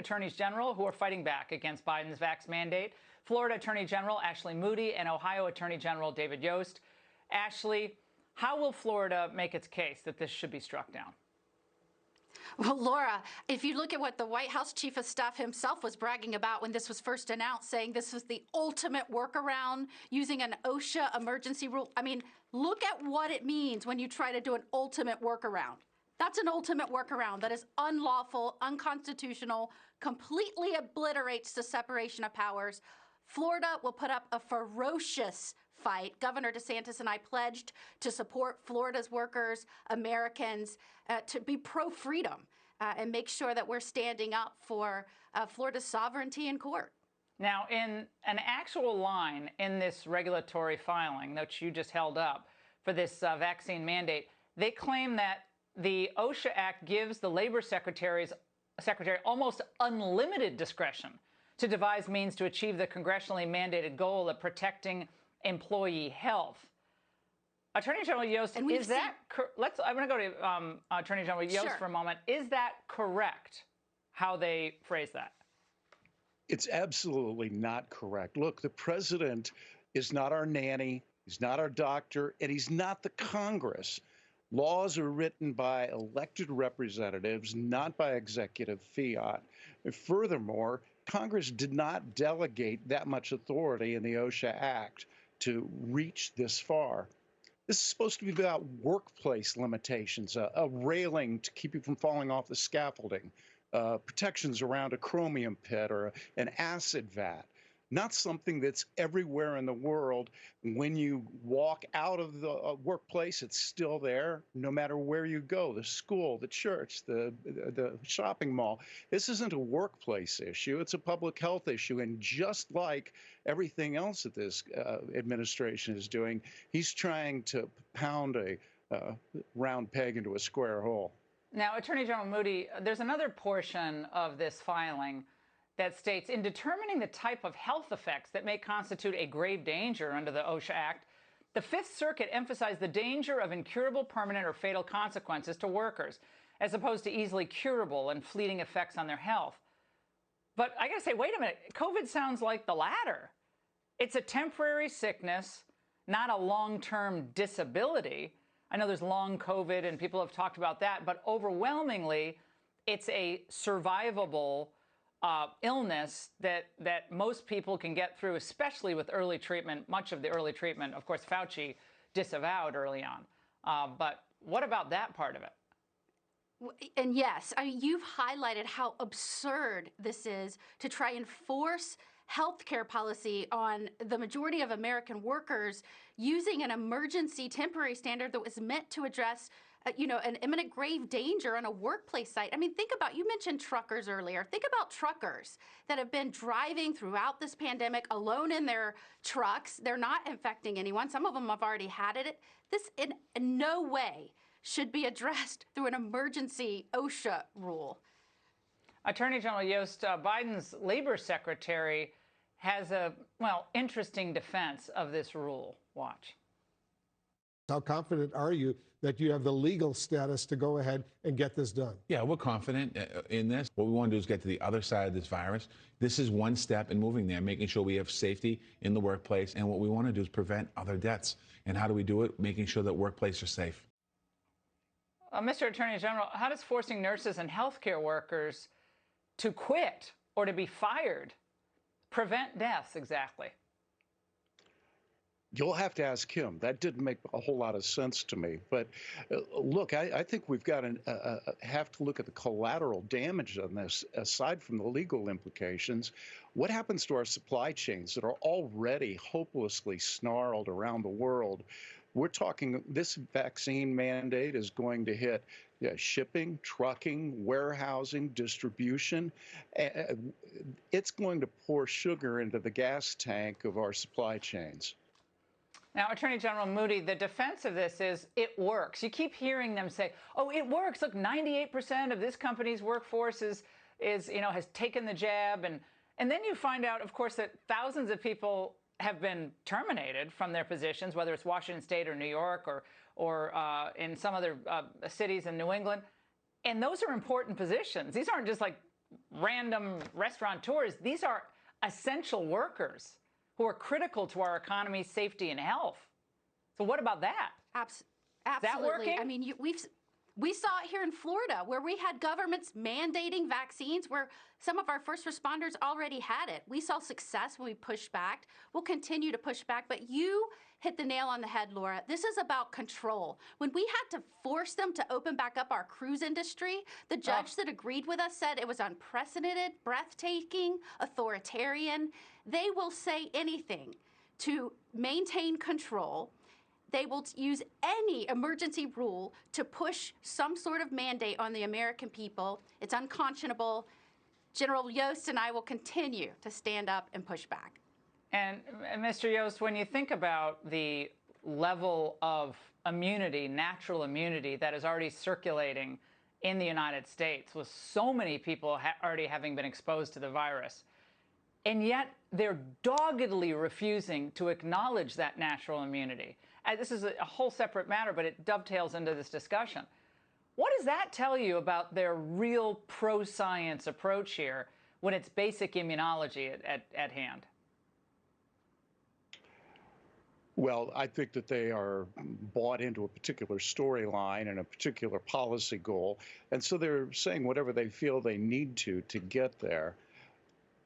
attorneys general who are fighting back against Biden's vax mandate. Florida Attorney General Ashley Moody and Ohio Attorney General David Yost. Ashley, how will Florida make its case that this should be struck down? Well, Laura, if you look at what the White House Chief of Staff himself was bragging about when this was first announced, saying this was the ultimate workaround using an OSHA emergency rule. I mean, look at what it means when you try to do an ultimate workaround. That's an ultimate workaround that is unlawful, unconstitutional, completely obliterates the separation of powers. Florida will put up a ferocious fight. Governor DeSantis and I pledged to support Florida's workers, Americans, to be pro-freedom and make sure that we're standing up for Florida's sovereignty in court. Now, in an actual line in this regulatory filing that you just held up for this vaccine mandate, they claim that the OSHA Act gives the Labor Secretary almost unlimited discretion to devise means to achieve the congressionally mandated goal of protecting employee health. Attorney General Yost, I'm going to go to Attorney General Yost for a moment. Is that correct, how they phrase that? It's absolutely not correct. Look, the president is not our nanny, he's not our doctor, and he's not the Congress. Laws are written by elected representatives, not by executive fiat. And furthermore, Congress did not delegate that much authority in the OSHA Act to reach this far. This is supposed to be about workplace limitations, a railing to keep you from falling off the scaffolding, protections around a chromium pit or an acid vat. Not something that's everywhere in the world. When you walk out of the workplace, it's still there, no matter where you go, the school, the church, the shopping mall. This isn't a workplace issue. It's a public health issue. And just like everything else that this administration is doing, he's trying to pound a round peg into a square hole. Now, Attorney General Moody, there's another portion of this filing that states, in determining the type of health effects that may constitute a grave danger under the OSHA Act, the Fifth Circuit emphasized the danger of incurable, permanent, or fatal consequences to workers, as opposed to easily curable and fleeting effects on their health. But I gotta say, wait a minute, COVID sounds like the latter. It's a temporary sickness, not a long-term disability. I know there's long COVID and people have talked about that, but overwhelmingly, it's a survivable illness that most people can get through, especially with early treatment. Much of the early treatment, of course, Fauci disavowed early on. But what about that part of it? And yes, you've highlighted how absurd this is to try and force healthcare policy on the majority of American workers using an emergency temporary standard that was meant to address an imminent grave danger on a workplace site. I mean, think about, you mentioned truckers earlier. Think about truckers that have been driving throughout this pandemic alone in their trucks. They're not infecting anyone. Some of them have already had it. This in no way should be addressed through an emergency OSHA rule. Attorney General Yost, Biden's labor secretary has a, interesting defense of this rule. Watch. How confident are you that you have the legal status to go ahead and get this done? Yeah, we're confident in this. What we want to do is get to the other side of this virus. This is one step in moving there, making sure we have safety in the workplace. And what we want to do is prevent other deaths. And how do we do it? Making sure that workplaces are safe. Mr. Attorney General, how does forcing nurses and healthcare workers to quit or to be fired prevent deaths exactly? You'll have to ask him. That didn't make a whole lot of sense to me. But look, I think we've got to have to look at the collateral damage on this, aside from the legal implications. What happens to our supply chains that are already hopelessly snarled around the world? We're talking, this vaccine mandate is going to hit shipping, trucking, warehousing, distribution. It's going to pour sugar into the gas tank of our supply chains. Now, Attorney General Moody, the defense of this is it works. You keep hearing them say, oh, it works. Look, 98% of this company's workforce has taken the jab. And then you find out, of course, that thousands of people have been terminated from their positions, whether it's Washington State or New York or in some other cities in New England. And those are important positions. These aren't just like random restaurateurs. These are essential workers who are critical to our economy's safety and health. So what about that? Absolutely. working? I mean, we saw it here in Florida, where we had governments mandating vaccines, where some of our first responders already had it. We saw success when we pushed back. We'll continue to push back. But you hit the nail on the head, Laura. This is about control. When we had to force them to open back up our cruise industry, the judge that agreed with us said it was unprecedented, breathtaking, authoritarian. They will say anything to maintain control. They will use any emergency rule to push some sort of mandate on the American people. It's unconscionable. General Yost and I will continue to stand up and push back. And Mr. Yost, when you think about the level of immunity, natural immunity that is already circulating in the United States, with so many people already having been exposed to the virus, and yet they're doggedly refusing to acknowledge that natural immunity. This is a whole separate matter, but it dovetails into this discussion. What does that tell you about their real pro-science approach here when it's basic immunology at hand? Well, I think that they are bought into a particular storyline and a particular policy goal. And so they're saying whatever they feel they need to get there.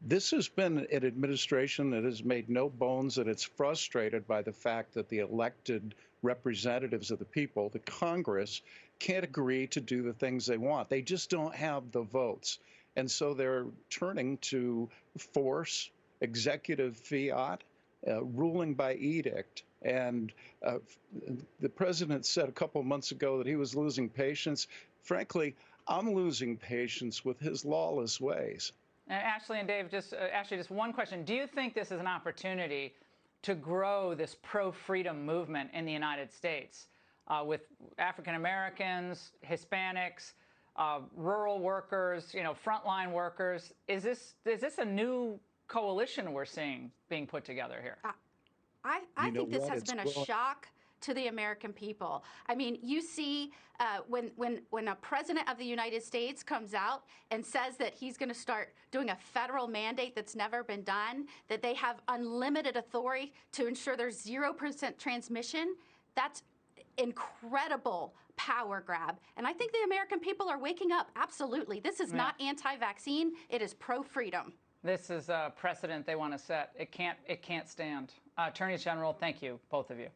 This has been an administration that has made no bones that it's frustrated by the fact that the elected representatives of the people, the Congress, can't agree to do the things they want. They just don't have the votes. And so they're turning to force, executive fiat, ruling by edict. And the president said a couple of months ago that he was losing patience. Frankly, I'm losing patience with his lawless ways. And Ashley and Dave, just one question. Do you think this is an opportunity to grow this pro-freedom movement in the United States with African Americans, Hispanics, rural workers, frontline workers? Is this a new coalition we're seeing being put together here? I think this has been a shock to the American people. I mean, you see when a president of the United States comes out and says that he's going to start doing a federal mandate that's never been done, that they have unlimited authority to ensure there's 0% transmission, that's incredible power grab. And I think the American people are waking up. Absolutely. This is not anti-vaccine. It is pro-freedom. This is a precedent they want to set. It can't stand. Attorney General, thank you, both of you.